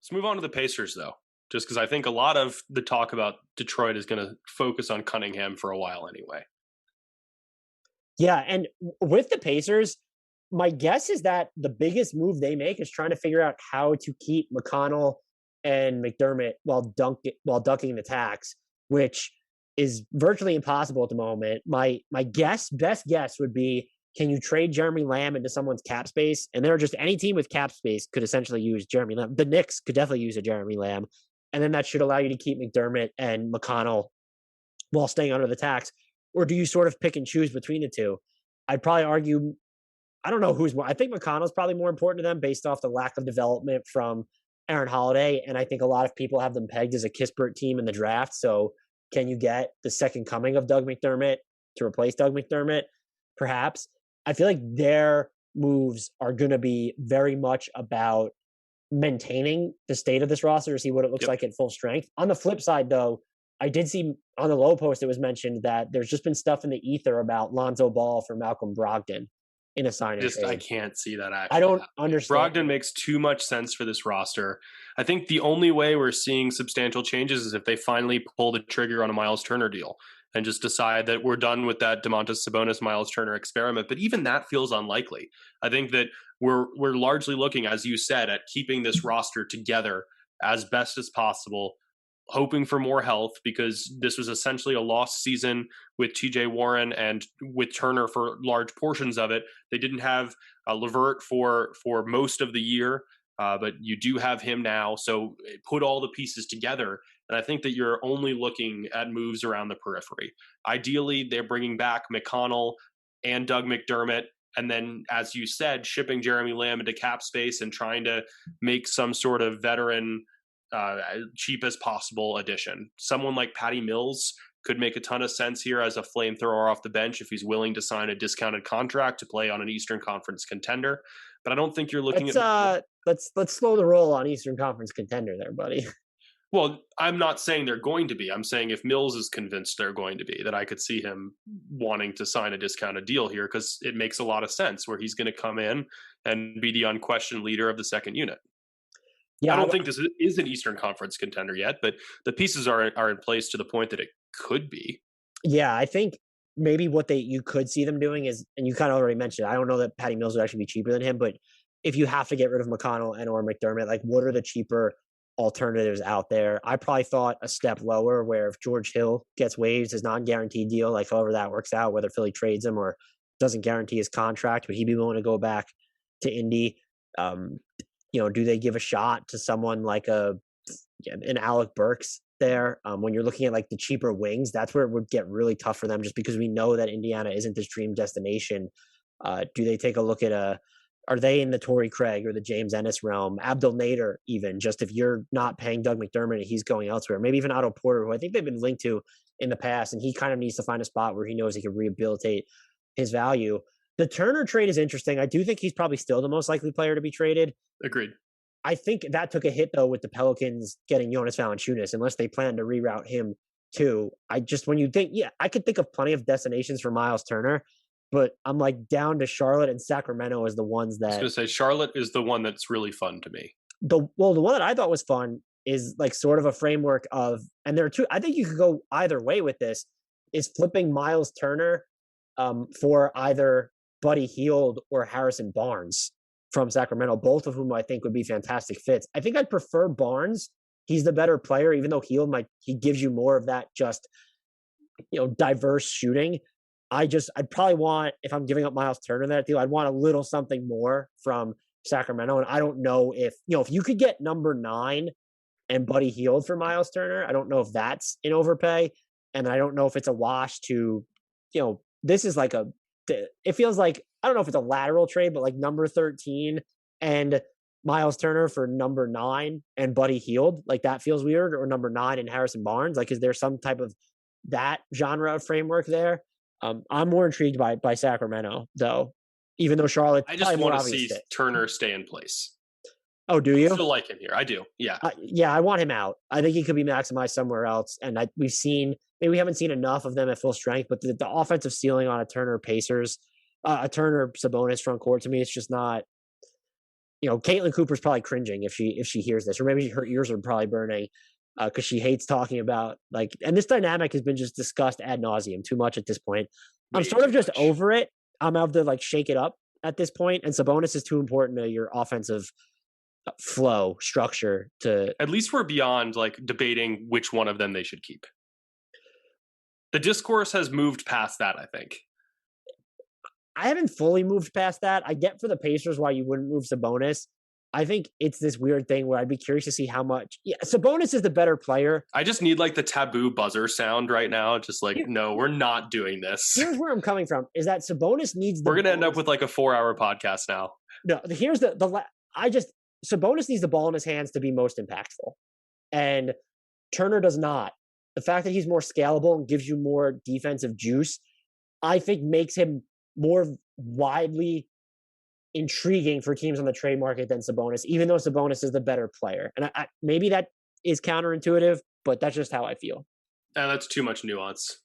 Let's move on to the Pacers, though, just because I think a lot of the talk about Detroit is going to focus on Cunningham for a while anyway. Yeah, and with the Pacers, my guess is that the biggest move they make is trying to figure out how to keep McConnell and McDermott while ducking the tax, which is virtually impossible at the moment. My best guess would be, can you trade Jeremy Lamb into someone's cap space? And there are just any team with cap space could essentially use Jeremy Lamb. The Knicks could definitely use a Jeremy Lamb. And then that should allow you to keep McDermott and McConnell while staying under the tax. Or do you sort of pick and choose between the two? I'd probably argue, I don't know who's more. I think McConnell's probably more important to them based off the lack of development from Aaron Holiday. And I think a lot of people have them pegged as a Kispert team in the draft. So can you get the second coming of Doug McDermott to replace Doug McDermott? Perhaps. I feel like their moves are going to be very much about maintaining the state of this roster to see what it looks like at full strength. On the flip side, though, I did see on the low post, it was mentioned that there's just been stuff in the ether about Lonzo Ball for Malcolm Brogdon in a signing trade. I can't see that actually. I don't understand. Brogdon makes too much sense for this roster. I think the only way we're seeing substantial changes is if they finally pull the trigger on a Myles Turner deal and just decide that we're done with that Domantas Sabonis Myles Turner experiment. But even that feels unlikely. I think that we're largely looking, as you said, at keeping this roster together as best as possible, hoping for more health, because this was essentially a lost season with TJ Warren and with Turner for large portions of it. They didn't have LeVert for most of the year, but you do have him now. So put all the pieces together, and I think that you're only looking at moves around the periphery. Ideally, they're bringing back McConnell and Doug McDermott, and then, as you said, shipping Jeremy Lamb into cap space and trying to make some sort of veteran cheap as possible addition. Someone like Patty Mills could make a ton of sense here as a flamethrower off the bench if he's willing to sign a discounted contract to play on an Eastern Conference contender. But I don't think you're looking at let's slow the roll on Eastern Conference contender there, buddy. Well, I'm not saying they're going to be. I'm saying if Mills is convinced they're going to be, that I could see him wanting to sign a discounted deal here, because it makes a lot of sense where he's going to come in and be the unquestioned leader of the second unit. Yeah, I don't think this is an Eastern Conference contender yet, but the pieces are in place to the point that it could be. Yeah, I think maybe what you could see them doing is, and you kind of already mentioned, I don't know that Patty Mills would actually be cheaper than him, but if you have to get rid of McConnell and or McDermott, like what are the cheaper alternatives out there? I probably thought a step lower, where if George Hill gets waived his non-guaranteed deal, like however that works out, whether Philly trades him or doesn't guarantee his contract, would he be willing to go back to Indy? Do they give a shot to someone like an Alec Burks there? When you're looking at like the cheaper wings, that's where it would get really tough for them, just because we know that Indiana isn't this dream destination. Do they take a look at are they in the Torrey Craig or the James Ennis realm? Abdel Nader, even, just if you're not paying Doug McDermott and he's going elsewhere. Maybe even Otto Porter, who I think they've been linked to in the past, and he kind of needs to find a spot where he knows he can rehabilitate his value. The Turner trade is interesting. I do think he's probably still the most likely player to be traded. Agreed. I think that took a hit, though, with the Pelicans getting Jonas Valanciunas, unless they plan to reroute him too. When you think, I could think of plenty of destinations for Myles Turner, but I'm like down to Charlotte and Sacramento as the ones that... I was going to say, Charlotte is the one that's really fun to me. The one that I thought was fun is like sort of a framework of, and there are two, I think you could go either way with this, is flipping Myles Turner for either Buddy Hield or Harrison Barnes from Sacramento, both of whom I think would be fantastic fits. I think I'd prefer Barnes. He's the better player, even though Hield he gives you more of that just, diverse shooting. I'd probably want, if I'm giving up Myles Turner that deal, I'd want a little something more from Sacramento. And I don't know if you could get number 9 and Buddy Hield for Myles Turner, I don't know if that's an overpay. And I don't know if it's a wash to, this is like it feels like, I don't know if it's a lateral trade, but like number 13 and Myles Turner for number 9 and Buddy Hield, like that feels weird, or number 9 and Harrison Barnes. Like, is there some type of that genre of framework there? I'm more intrigued by Sacramento, though, even though Charlotte. I just want to see Turner stay in place. Oh, do you? I still like him here. I do. Yeah. I want him out. I think he could be maximized somewhere else. And we haven't seen enough of them at full strength, but the offensive ceiling on a Turner Pacers, a Turner Sabonis front court, to me, it's just not. Caitlin Cooper's probably cringing if she hears this, or maybe her ears are probably burning because she hates talking about and this dynamic has been just discussed ad nauseum too much at this point. I'm Way sort of too just much. over it. I'm out to shake it up at this point, and Sabonis is too important to your offensive flow structure to. At least we're beyond debating which one of them they should keep. The discourse has moved past that, I think. I haven't fully moved past that. I get for the Pacers why you wouldn't move Sabonis. I think it's this weird thing where I'd be curious to see how much. Yeah, Sabonis is the better player. I just need the taboo buzzer sound right now. Just Here- no, we're not doing this. Here's where I'm coming from: is that Sabonis needs the. We're gonna end up ball- with a 4-hour podcast now. No, here's the. I just Sabonis needs the ball in his hands to be most impactful, and Turner does not. The fact that he's more scalable and gives you more defensive juice, I think, makes him more widely intriguing for teams on the trade market than Sabonis, even though Sabonis is the better player. And maybe that is counterintuitive, but that's just how I feel. And that's too much nuance.